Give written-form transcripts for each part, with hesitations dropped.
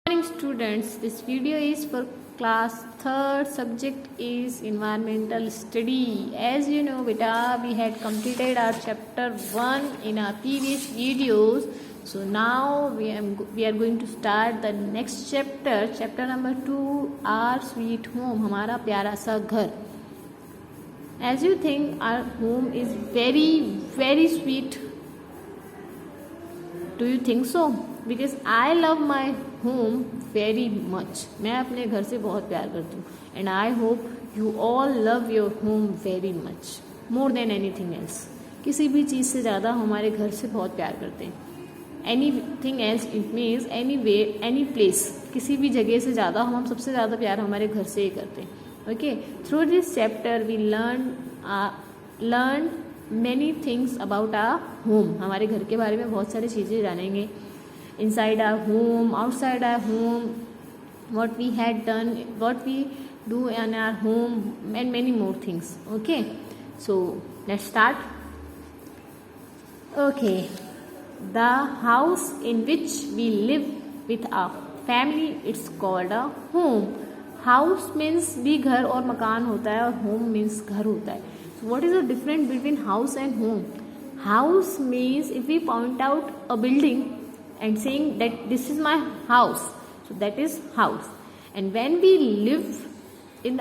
Morning students, this video is for class 3rd. Subject is environmental study. As you know beta, we had completed our chapter 1 in our previous videos. So now we are going to start the next chapter number 2, our sweet home, हमारा प्यारा सा घर. As you think our home is very sweet. Do you think so? Because I love my home very much. मैं अपने घर से बहुत प्यार करती हूँ. And I hope you all love your home very much. More than anything else. किसी भी चीज़ से ज़्यादा हमारे घर से बहुत प्यार करते हैं. Anything else it means anyway, any place. किसी भी जगह से ज़्यादा हम सबसे ज़्यादा प्यार हमारे घर से ही करते हैं. Okay. Through this chapter we learn many things about our home. हमारे घर के बारे में बहुत सारी चीज़ें जानेंगे. Inside our home, outside our home, what we had done, what we do in our home, and many more things. Okay, so let's start. Okay, the house in which we live with our family, it's called a home. House means भी घर और मकान होता है और home means घर होता है. So what is the difference between house and home? House means if we point out a building and saying that this is my house, so that is house. And when we live in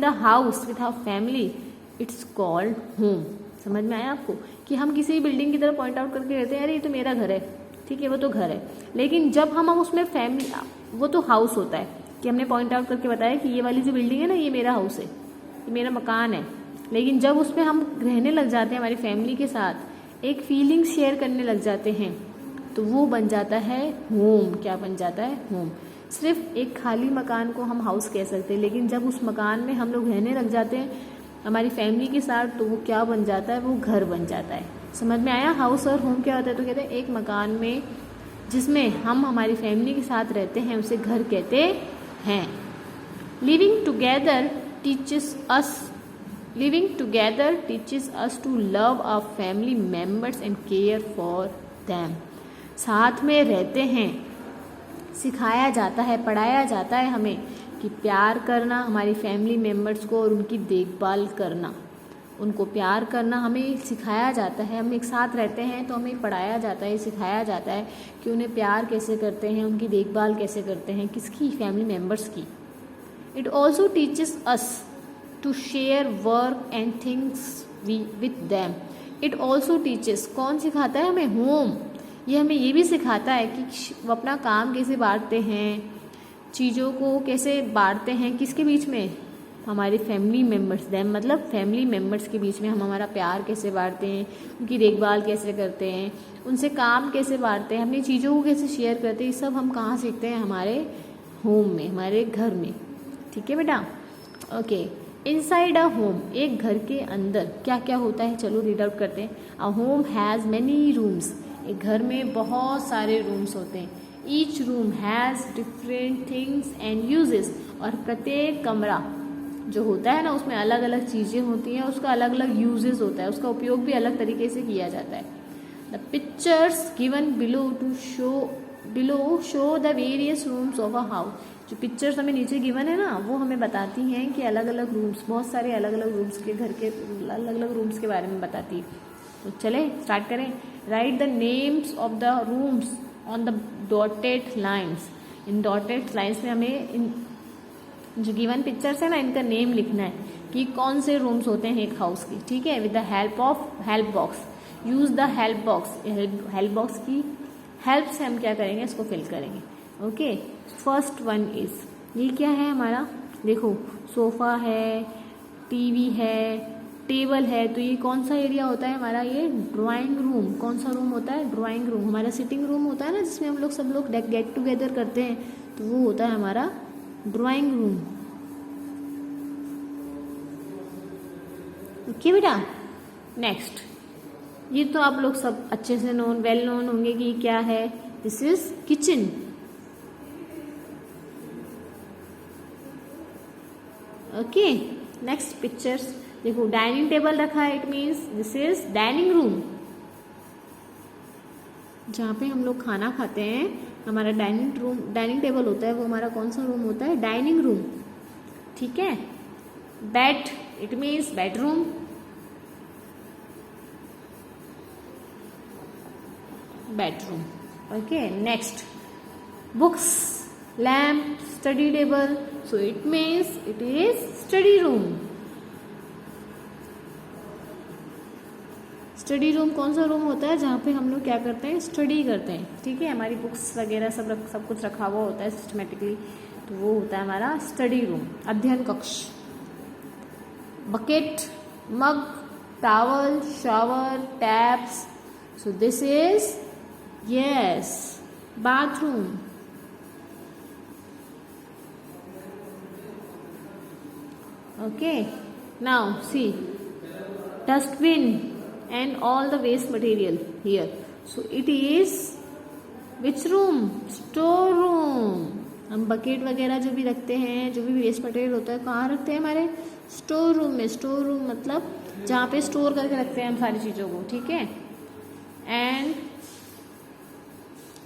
the house with our family, it's called home. समझ में आया आपको कि हम किसी building की तरफ point out करके कहते हैं अरे ये तो मेरा घर है, ठीक है, वो तो घर है. लेकिन जब हम उसमें फैमिली, वो तो हाउस होता है कि हमने पॉइंट आउट करके बताया कि ये वाली जो बिल्डिंग है ना, ये मेरा हाउस है, ये मेरा मकान है. लेकिन जब उसमें हम रहने लग जाते हैं हमारी फैमिली के साथ, एक फीलिंग शेयर करने लग जाते हैं, तो वो बन जाता है होम. क्या बन जाता है? होम. सिर्फ एक खाली मकान को हम हाउस कह सकते हैं, लेकिन जब उस मकान में हम लोग रहने लग जाते हैं हमारी फैमिली के साथ, तो वो क्या बन जाता है? वो घर बन जाता है. समझ में आया? हाउस और होम क्या होता है? तो कहते हैं एक मकान में जिसमें हम हमारी फैमिली के साथ रहते हैं उसे घर कहते हैं. Living together teaches us to love our family members and care for them. साथ में रहते हैं सिखाया जाता है, पढ़ाया जाता है हमें कि प्यार करना हमारी फैमिली मेम्बर्स को और उनकी देखभाल करना, उनको प्यार करना हमें सिखाया जाता है. हम एक साथ रहते हैं तो हमें पढ़ाया जाता है, सिखाया जाता है कि उन्हें प्यार कैसे करते हैं, उनकी देखभाल कैसे करते हैं, किसकी? फैमिली मेम्बर्स की. It also teaches us to share work and things with them. It also teaches, कौन सिखाता है हमें? होम. ये हमें ये भी सिखाता है कि वो अपना काम कैसे बांटते हैं, चीज़ों को कैसे बांटते हैं, किसके बीच में? हमारी फैमिली मेम्बर्स. देम मतलब फैमिली मेम्बर्स के बीच में हम हमारा प्यार कैसे बांटते हैं, उनकी देखभाल कैसे करते हैं, उनसे काम कैसे बांटते हैं, अपनी चीज़ों को कैसे शेयर करते हैं. ये सब हम कहाँ सीखते हैं? हमारे होम में, हमारे घर में. ठीक है बेटा? ओके. इनसाइड अ होम, एक घर के अंदर क्या क्या होता है, चलो रीड आउट करते हैं. A home has many rooms. एक घर में बहुत सारे रूम्स होते हैं. Each room has different things and uses. और प्रत्येक कमरा जो होता है ना, उसमें अलग अलग चीज़ें होती हैं, उसका अलग अलग यूजेस होता है, उसका उपयोग भी अलग तरीके से किया जाता है. The pictures given below show the various rooms of a house. जो पिक्चर्स हमें नीचे गिवन है ना, वो हमें बताती हैं कि अलग अलग रूम्स, बहुत सारे अलग अलग रूम्स के, घर के अलग अलग रूम्स के बारे में बताती है. तो चले स्टार्ट करें. Right the names of the rooms on the dotted lines. In dotted lines में हमें इन जो गिवन पिक्चर्स है ना, इनका नेम लिखना है कि कौन से रूम्स होते हैं एक हाउस की. ठीक है? With the help of help box. Use the help box. Help box की हेल्प से हम क्या करेंगे? इसको फिल करेंगे. ओके. फर्स्ट वन इज, ये क्या है हमारा? देखो, सोफा है, टीवी है, टेबल है. तो ये कौन सा एरिया होता है हमारा? ये ड्राइंग रूम. कौन सा रूम होता है? Drawing room. हमारा सिटिंग रूम होता है ना, जिसमें हम लोग सब लोग गेट टुगेदर करते हैं, तो वो होता है हमारा ड्राइंग रूम. ओके बेटा? नेक्स्ट, ये तो आप लोग सब अच्छे से वेल नोन होंगे कि क्या है. This is kitchen. Okay. Next pictures देखो, डाइनिंग टेबल रखा है, it means this is dining room, जहाँ पे हम लोग खाना खाते हैं हमारा डाइनिंग टेबल होता है वो हमारा कौन सा रूम होता है? Dining room. ठीक है। Bed, it means bedroom. Bedroom. Okay, next books, lamp, study table, so it means it is study room. Study room कौन सा रूम होता है? जहाँ पे हम लोग क्या करते हैं? स्टडी करते हैं। ठीक है, हमारी बुक्स वगैरह सब कुछ रखा हुआ होता है सिस्टमेटिकली, तो वो होता है हमारा स्टडी रूम, अध्ययन कक्ष। Bucket, mug, towel, shower, taps, so this is yes bathroom. Okay, now see dustbin and all the waste material here, so it is which room? Store room। हम बकेट वगैरह जो भी रखते हैं, जो भी वेस्ट मटेरियल होता है, कहाँ रखते हैं? हमारे स्टोर रूम में। स्टोर रूम मतलब जहाँ पे स्टोर करके रखते हैं हम सारी चीज़ों को। ठीक है। एंड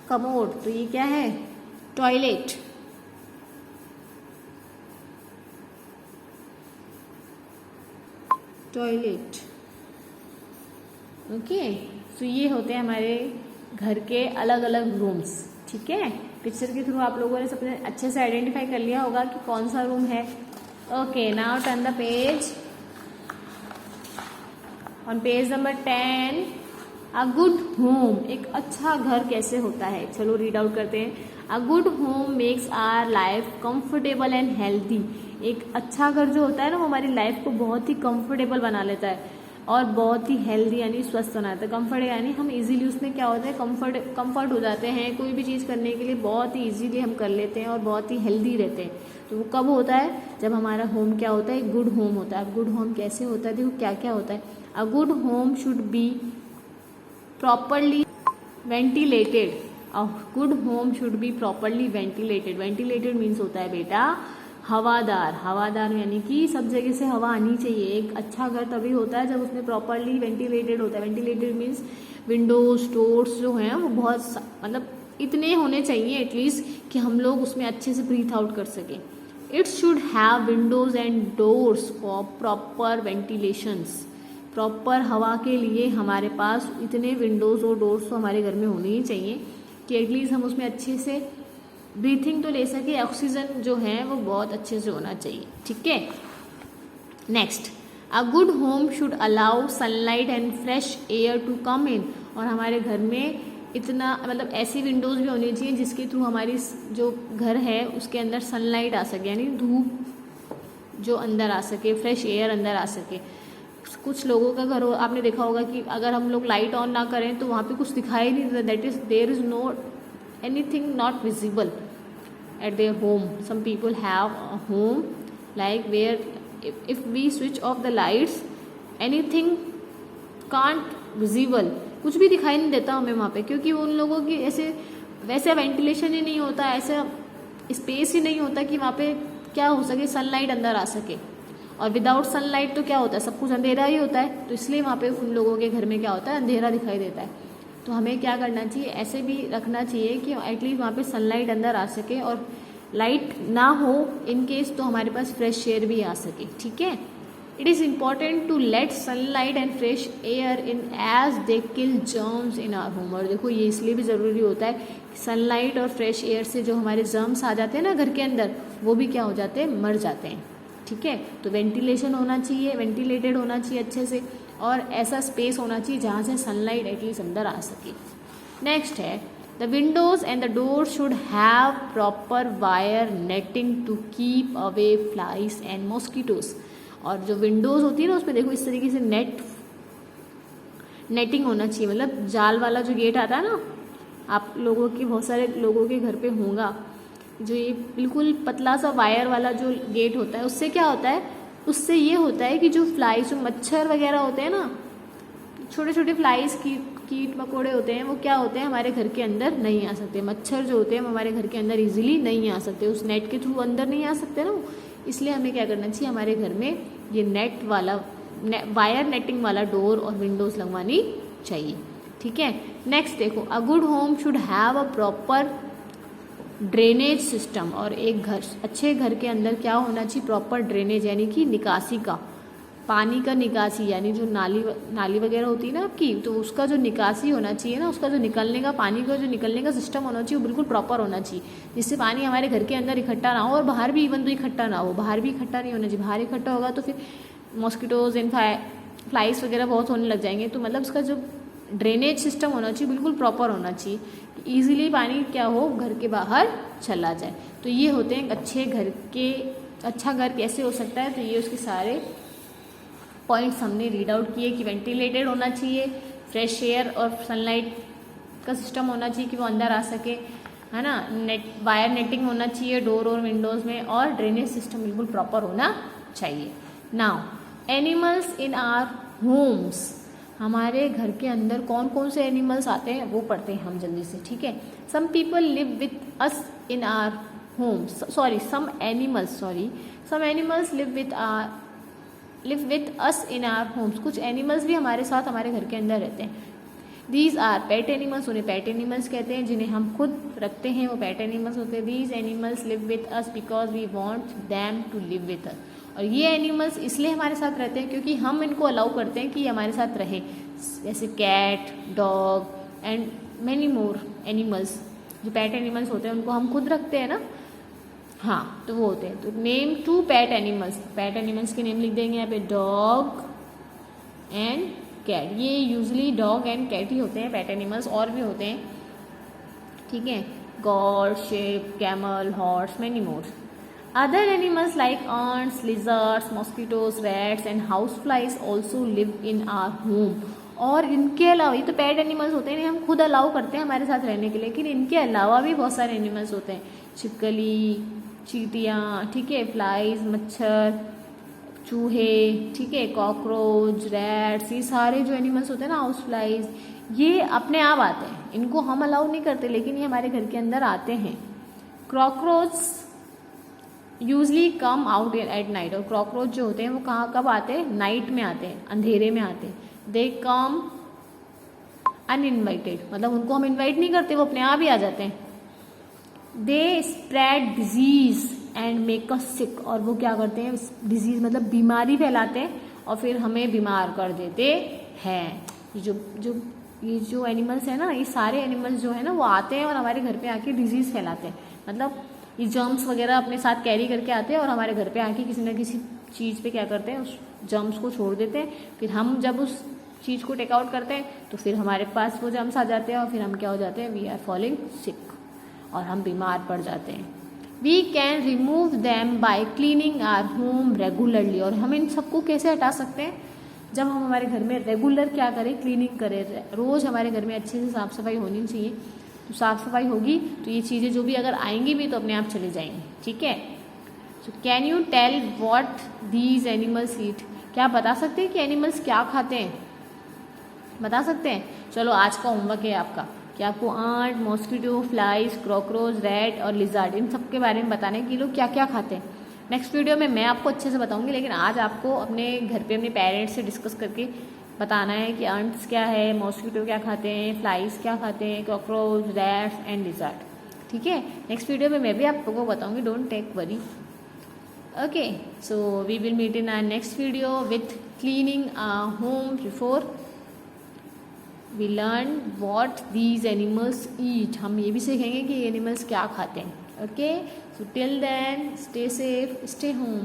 कमोड, तो ये क्या है? टॉयलेट। टॉयलेट। ओके, सो ये होते हैं हमारे घर के अलग अलग रूम्स। ठीक है, पिक्चर के थ्रू आप लोगों ने सबने अच्छे से आइडेंटिफाई कर लिया होगा कि कौन सा रूम है। Okay, now turn the page. On page number 10, a good home, एक अच्छा घर कैसे होता है? चलो रीड आउट करते हैं। A good home makes our life comfortable and healthy. एक अच्छा घर जो होता है ना, वो हमारी लाइफ को बहुत ही कंफर्टेबल बना लेता है और बहुत ही हेल्दी यानी स्वस्थ बनाता है। कंफर्ट यानी हम इजीली उसमें क्या होता है? कंफर्ट हो जाते हैं, कोई भी चीज़ करने के लिए बहुत ही इजीली हम कर लेते हैं और बहुत ही हेल्दी रहते हैं। तो वो कब होता है? जब हमारा होम क्या होता है? गुड होम होता है। गुड होम कैसे होता है? देखो क्या क्या होता है। अ good home should be properly ventilated. A good home should be properly ventilated. Ventilated means होता है बेटा हवादार। हवादार यानी कि सब जगह से हवा आनी चाहिए। एक अच्छा घर तभी होता है जब उसमें प्रॉपरली वेंटिलेटेड होता है। वेंटिलेटेड मीन्स विंडोज, डोर्स जो हैं वो बहुत मतलब इतने होने चाहिए एटलीस्ट कि हम लोग उसमें अच्छे से ब्रीथ आउट कर सकें। It should have Windows and doors for proper ventilations. Proper हवा के लिए हमारे पास इतने विंडोज और डोर्स तो हमारे घर में होने ही चाहिए कि एटलीस्ट हम उसमें अच्छे से ब्रीथिंग तो ले सके। ऑक्सीजन जो है वो बहुत अच्छे से होना चाहिए। ठीक है। Next, a good home should allow sunlight and fresh air to come in. और हमारे घर में इतना मतलब ऐसी विंडोज भी होनी चाहिए जिसके थ्रू हमारी जो घर है उसके अंदर सनलाइट आ सके, यानी धूप जो अंदर आ सके, फ्रेश एयर अंदर आ सके। कुछ लोगों का घर आपने देखा होगा कि अगर हम लोग लाइट ऑन ना करें तो वहाँ पे कुछ दिखाई नहीं देता। That is there is no anything not visible at their home. Some people have a home like where if we switch off the lights anything can't visible, कुछ भी दिखाई नहीं देता हमें वहाँ पे, क्योंकि उन लोगों की ऐसे वैसे वेंटिलेशन ही नहीं होता, ऐसा स्पेस ही नहीं होता कि वहाँ पे क्या हो सके, सनलाइट अंदर आ सके। और विदाउट सनलाइट तो क्या होता है? सब कुछ अंधेरा ही होता है। तो इसलिए वहाँ पे उन लोगों के घर में क्या होता है? अंधेरा दिखाई देता है। तो हमें क्या करना चाहिए? ऐसे भी रखना चाहिए कि एटलीस्ट वहाँ पे सनलाइट अंदर आ सके और लाइट ना हो इन केस तो हमारे पास फ्रेश एयर भी आ सके। ठीक है। It is important to let sunlight and fresh air in as they kill germs in our home. और देखो ये इसलिए भी ज़रूरी होता है कि सनलाइट और फ्रेश एयर से जो हमारे जर्म्स आ जाते हैं ना घर के अंदर, वो भी क्या हो जाते हैं? मर जाते हैं। ठीक है। तो वेंटिलेशन होना चाहिए, वेंटिलेटेड होना चाहिए अच्छे से, और ऐसा स्पेस होना चाहिए जहाँ से सनलाइट एटलीस्ट अंदर आ सके। नेक्स्ट है the windows and the door should have proper wire netting to keep away flies and mosquitoes. और जो विंडोज होती है ना उसमें देखो इस तरीके से नेटिंग होना चाहिए, मतलब जाल वाला जो गेट आता है ना, आप लोगों की बहुत सारे लोगों के घर पे होगा, जो ये बिल्कुल पतला सा वायर वाला जो गेट होता है, उससे क्या होता है? उससे ये होता है कि जो फ्लाइज, जो मच्छर वगैरह होते हैं ना, छोटे छोटे फ्लाइज कीट मकोड़े होते हैं, वो क्या होते हैं? हमारे घर के अंदर नहीं आ सकते। मच्छर जो होते हैं हमारे घर के अंदर इजीली नहीं आ सकते, उस नेट के थ्रू अंदर नहीं आ सकते ना। इसलिए हमें क्या करना चाहिए? हमारे घर में ये नेट वाला वायर नेटिंग वाला डोर और विंडोज लगवानी चाहिए। ठीक है। नेक्स्ट देखो, अ good home should have a proper drainage system, और एक अच्छे घर के अंदर क्या होना चाहिए, प्रॉपर ड्रेनेज यानी कि निकासी का, पानी का निकासी, यानी जो नाली वगैरह होती है ना आपकी, तो उसका जो निकासी होना चाहिए ना, उसका जो निकलने का, पानी का जो निकलने का सिस्टम होना चाहिए वो बिल्कुल प्रॉपर होना चाहिए, जिससे पानी हमारे घर के अंदर इकट्ठा ना हो और बाहर भी इवन तो इकट्ठा ना हो, बाहर भी इकट्ठा नहीं होना चाहिए। बाहर इकट्ठा होगा तो फिर मॉस्किटोज एंड फ्लाइज वगैरह बहुत होने लग जाएंगे। तो मतलब उसका जो ड्रेनेज सिस्टम होना चाहिए बिल्कुल प्रॉपर होना चाहिए, ईजिली पानी क्या हो घर के बाहर चला जाए। तो ये होते हैं अच्छे घर के, अच्छा घर कैसे हो सकता है, तो ये उसके सारे पॉइंट्स हमने रीड आउट किए कि वेंटिलेटेड होना चाहिए, फ्रेश एयर और सनलाइट का सिस्टम होना चाहिए कि वो अंदर आ सके, है ना, वायर नेटिंग होना चाहिए डोर और विंडोज़ में, और ड्रेनेज सिस्टम बिल्कुल प्रॉपर होना चाहिए। Now animals in our homes, हमारे घर के अंदर कौन कौन से एनिमल्स आते हैं वो पढ़ते हैं हम जल्दी से, ठीक है। Some people live with us in our homes, some animals live with us in our homes, कुछ एनिमल्स भी हमारे साथ हमारे घर के अंदर रहते हैं। दीज आर पेट एनिमल्स, उन्हें पेट एनिमल्स कहते हैं, जिन्हें हम खुद रखते हैं वो पेट एनिमल्स होते हैं। These animals live with us because we want them to live with us, और ये एनिमल्स इसलिए हमारे साथ रहते हैं क्योंकि हम इनको अलाउ करते हैं कि ये हमारे साथ रहे, जैसे cat, dog and many more animals. जो पेट एनिमल्स होते हैं उनको हम खुद रखते हैं ना, हाँ, तो वो होते हैं। तो name 2 pet animals, pet animals के नेम लिख देंगे यहाँ पे, डॉग एंड कैट। ये यूजली डॉग एंड कैट ही होते हैं पेट एनिमल्स, और भी होते हैं, ठीक है, God, shape, camel, horse, many more. Other animals like ants, lizards, mosquitoes, rats and houseflies also live in our home। और इनके अलावा, ये तो पेट एनिमल्स होते हैं, हम खुद अलाउ करते हैं हमारे साथ रहने के लिए, लेकिन इनके अलावा भी बहुत सारे एनिमल्स होते हैं, छिपकली, चींटियाँ, ठीक है, फ्लाइज, मच्छर, चूहे, ठीक है, कॉकरोच, रैट्स, ये सारे जो एनिमल्स होते हैं ना, हाउस फ्लाइज, ये अपने आप आते हैं, इनको हम अलाउ नहीं करते लेकिन ये हमारे घर के अंदर आते हैं। Cockroach usually come out at night, और कॉकरोच जो होते हैं वो कब आते हैं, नाइट में आते हैं, अंधेरे में आते हैं। दे कम अनइनवाइटेड, मतलब उनको हम इनवाइट नहीं करते, वो अपने आप ही आ जाते हैं। They spread disease and make us sick, और वो क्या करते हैं, डिजीज मतलब बीमारी फैलाते हैं और फिर हमें बीमार कर देते हैं। ये जो एनिमल्स है ना, ये सारे एनिमल्स जो है ना वो आते हैं और हमारे घर पे आके डिजीज फैलाते हैं, मतलब ये जर्म्स वगैरह अपने साथ कैरी करके आते हैं और हमारे घर पे आके किसी न किसी चीज़ पे क्या करते हैं, उस जर्म्स को छोड़ देते हैं। फिर हम जब उस चीज़ को टेक आउट करते हैं तो फिर हमारे पास वो जर्म्स आ जाते हैं और फिर हम क्या हो जाते हैं, वी आर फॉलिंग सिक, और हम बीमार पड़ जाते हैं। We can remove them by cleaning our home regularly, और हम इन सबको कैसे हटा सकते हैं, जब हम हमारे घर में रेगुलर क्या करें, क्लीनिंग करें, रोज़ हमारे घर में अच्छे से साफ़ सफाई होनी चाहिए। तो साफ़ सफाई होगी तो ये चीज़ें जो भी अगर आएंगी भी तो अपने आप चली जाएंगी, ठीक है। So can you tell what these animals eat, क्या आप बता सकते हैं कि एनिमल्स क्या खाते हैं, बता सकते हैं। चलो आज का होमवर्क है आपका कि आपको ant, mosquito, flies, cockroach, rat और लिजार्ड, इन सब के बारे में बताने कि लोग क्या क्या खाते हैं। नेक्स्ट वीडियो में मैं आपको अच्छे से बताऊंगी, लेकिन आज आपको अपने घर पे अपने पेरेंट्स से डिस्कस करके बताना है कि अंट्स क्या है, मॉस्किटो क्या खाते हैं, फ्लाइज क्या खाते हैं, कॉकरोच, रैट्स एंड लिजार्ड, ठीक है। नेक्स्ट वीडियो में मैं भी आपको बताऊंगी, don't take worry. Okay, so we will meet in our next video with cleaning our home before we learn what these animals eat. हम ये भी सीखेंगे कि एनिमल्स क्या खाते हैं। Okay, so till then stay safe, stay home.